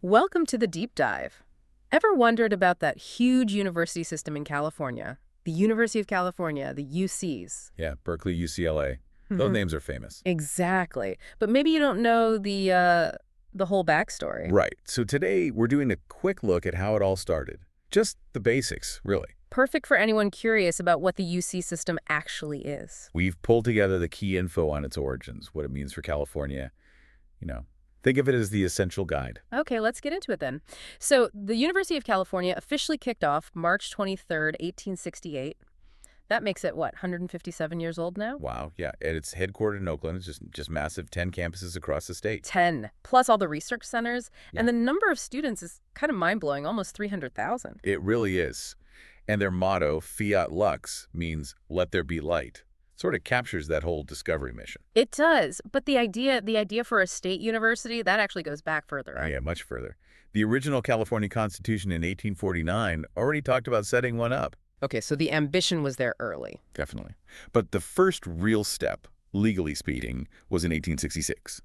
Welcome to the deep dive. Ever wondered about that huge university system in California? The University of California, the UCs. Yeah, Berkeley, UCLA. Those names are famous. Exactly. But maybe you don't know the whole backstory. Right. So today we're doing a quick look at how it all started. Just the basics, really. Perfect for anyone curious about what the UC system actually is. We've pulled together the key info on its origins, what it means for California. Think of it as the essential guide. Okay, let's get into it then. So, the University of California officially kicked off March 23rd, 1868. That makes it, what, 157 years old now? Wow, yeah. And it's headquartered in Oakland. It's just massive, 10 campuses across the state. 10, plus all the research centers. Yeah. And the number of students is kind of mind-blowing, almost 300,000. It really is. And their motto, Fiat Lux, means let there be light. Sort of captures that whole discovery mission. It does, but the idea for a state university, that actually goes back further, Oh, right? yeah, much further. The original California Constitution in 1849 already talked about setting one up. Okay, so the ambition was there early. Definitely. But the first real step, legally speaking, was in 1866.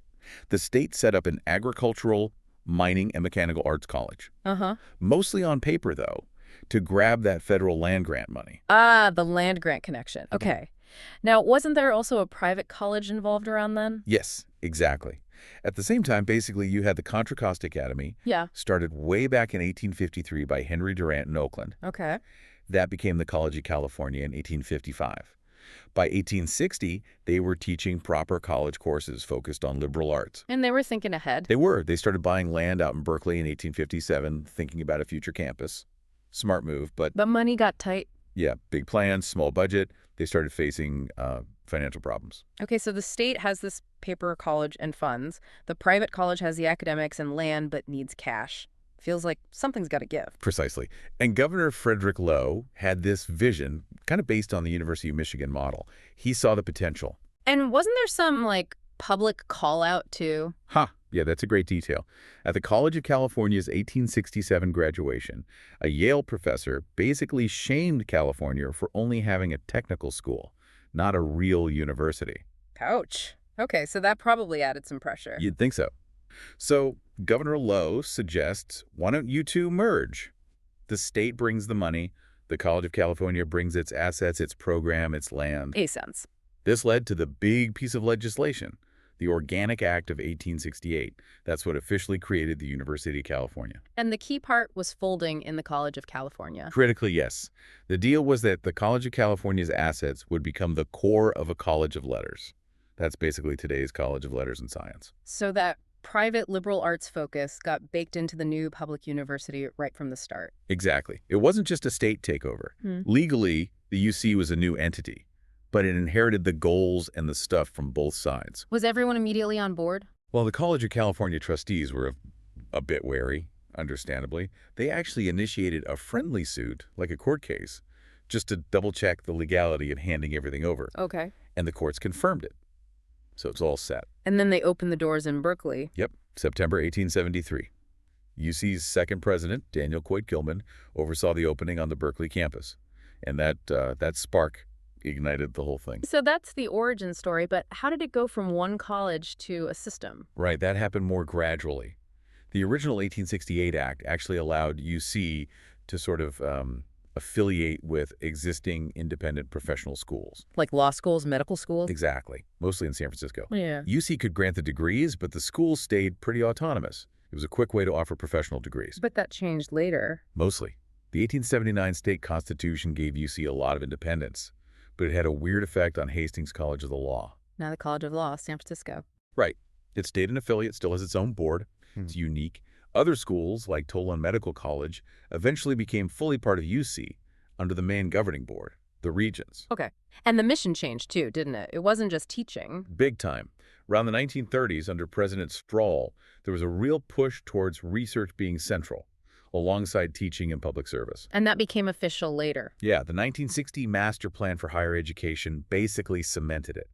The state set up an agricultural, mining, and mechanical arts college. Uh-huh. Mostly on paper, though, to grab that federal land grant money. Ah, the land grant connection. Okay. Now, wasn't there also a private college involved around then? Yes, exactly. At the same time, basically, you had the Contra Costa Academy, Yeah. started way back in 1853 by Henry Durant in Oakland. Okay. That became the College of California in 1855. By 1860, they were teaching proper college courses focused on liberal arts. And they were thinking ahead. They were. They started buying land out in Berkeley in 1857, thinking about a future campus. Smart move, but But money got tight. yeah, big plans, small budget. They started facing financial problems. Okay, so the state has this paper college and funds. The private college has the academics and land but needs cash. Feels like something's got to give. Precisely. And Governor Frederick Lowe had this vision, kind of based on the University of Michigan model. He saw the potential. And wasn't there some, public call-out, too? Yeah, that's a great detail. At the College of California's 1867 graduation, a Yale professor basically shamed California for only having a technical school, not a real university. Ouch. Okay, so that probably added some pressure. You'd think so. So Governor Lowe suggests, why don't you two merge? The state brings the money. The College of California brings its assets, its program, its land. Makes sense. This led to the big piece of legislation, the Organic Act of 1868. That's what officially created the University of California. And the key part was folding in the College of California. Critically, yes. The deal was that the College of California's assets would become the core of a College of Letters. That's basically today's College of Letters and Science. So that private liberal arts focus got baked into the new public university right from the start. Exactly. It wasn't just a state takeover. Legally, the UC was a new entity, but it inherited the goals and the stuff from both sides. Was everyone immediately on board? Well, the College of California trustees were a bit wary, understandably. They actually initiated a friendly suit, like a court case, just to double-check the legality of handing everything over. Okay. And the courts confirmed it. So it's all set. And then they opened the doors in Berkeley. Yep, September 1873. UC's second president, Daniel Coit Gilman, oversaw the opening on the Berkeley campus. And that spark ignited the whole thing. So that's the origin story, but how did it go from one college to a system? Right, that happened more gradually. The original 1868 Act actually allowed UC to sort of affiliate with existing independent professional schools. Like law schools, medical schools? Exactly, mostly in San Francisco. Yeah. UC could grant the degrees, but the schools stayed pretty autonomous. It was a quick way to offer professional degrees. But that changed later. Mostly. The 1879 state constitution gave UC a lot of independence, but it had a weird effect on Hastings College of the Law. Now the College of Law, San Francisco. Right. It stayed an affiliate, still has its own board. It's unique. Other schools, like Tolan Medical College, eventually became fully part of UC under the main governing board, the Regents. Okay. And the mission changed too, didn't it? It wasn't just teaching. Big time. Around the 1930s, under President Sproul, there was a real push towards research being central, alongside teaching and public service. And that became official later. Yeah, the 1960 Master Plan for Higher Education basically cemented it.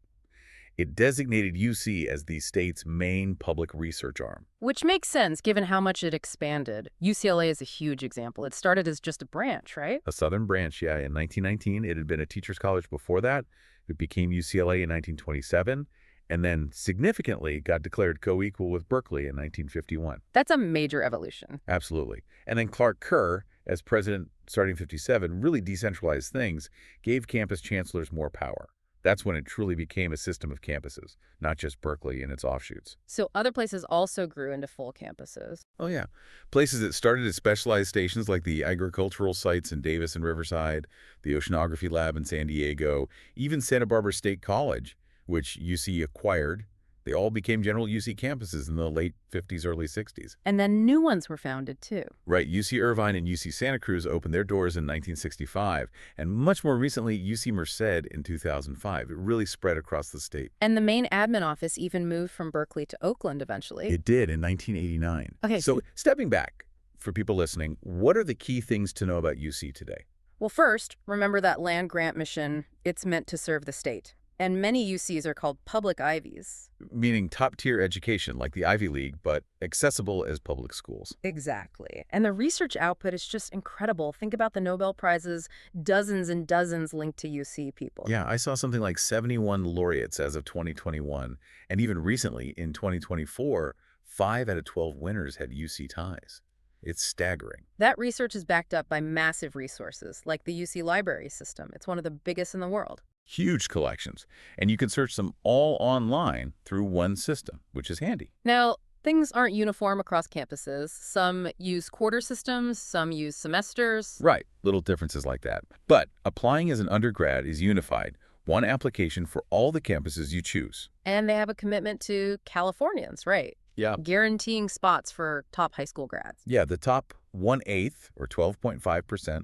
It designated UC as the state's main public research arm. Which makes sense, given how much it expanded. UCLA is a huge example. It started as just a branch, right? A southern branch, yeah. In 1919, it had been a teacher's college before that. It became UCLA in 1927, and then significantly got declared co-equal with Berkeley in 1951. That's a major evolution. Absolutely. And then Clark Kerr, as president starting in 57, really decentralized things, gave campus chancellors more power. That's when it truly became a system of campuses, not just Berkeley and its offshoots. So other places also grew into full campuses. Oh, yeah. Places that started as specialized stations like the agricultural sites in Davis and Riverside, the Oceanography Lab in San Diego, even Santa Barbara State College, which UC acquired. They all became general UC campuses in the late 50s, early 60s. And then new ones were founded, too. Right. UC Irvine and UC Santa Cruz opened their doors in 1965, and much more recently, UC Merced in 2005. It really spread across the state. And the main admin office even moved from Berkeley to Oakland eventually. It did in 1989. Okay. So stepping back, for people listening, what are the key things to know about UC today? Well, first, remember that land grant mission. It's meant to serve the state. And many UCs are called public Ivies. Meaning top-tier education like the Ivy League, but accessible as public schools. Exactly. And the research output is just incredible. Think about the Nobel Prizes, dozens and dozens linked to UC people. Yeah, I saw something like 71 laureates as of 2021. And even recently, in 2024, 5 out of 12 winners had UC ties. It's staggering. That research is backed up by massive resources, like the UC library system. It's one of the biggest in the world. Huge collections, and you can search them all online through one system, which is handy. Now, things aren't uniform across campuses. Some use quarter systems, some use semesters. Right, little differences like that. But applying as an undergrad is unified, one application for all the campuses you choose. And they have a commitment to Californians, right? Yeah. Guaranteeing spots for top high school grads. Yeah, the top 1/8, or 12.5%,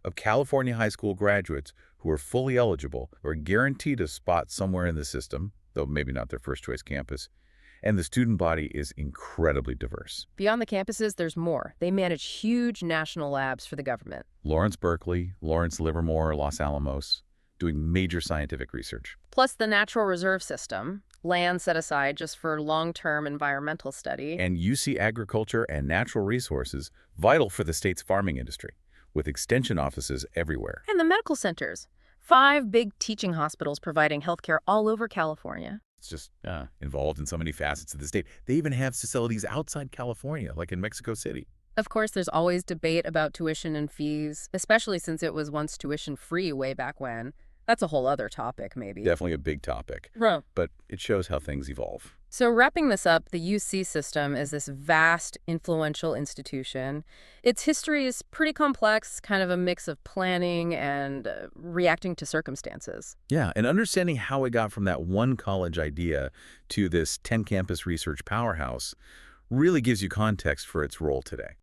of California high school graduates who are fully eligible are guaranteed a spot somewhere in the system, though maybe not their first choice campus. And the student body is incredibly diverse. Beyond the campuses, there's more. They manage huge national labs for the government. Lawrence Berkeley, Lawrence Livermore, Los Alamos, doing major scientific research. Plus the natural reserve system, land set aside just for long-term environmental study. And UC agriculture and natural resources, vital for the state's farming industry, with extension offices everywhere. And the medical centers. 5 big teaching hospitals providing healthcare all over California. It's just involved in so many facets of the state. They even have facilities outside California, like in Mexico City. Of course, there's always debate about tuition and fees, especially since it was once tuition-free way back when. That's a whole other topic, maybe. Definitely a big topic. Right. But it shows how things evolve. So wrapping this up, the UC system is this vast, influential institution. Its history is pretty complex, kind of a mix of planning and reacting to circumstances. Yeah, and understanding how it got from that one college idea to this 10-campus research powerhouse really gives you context for its role today.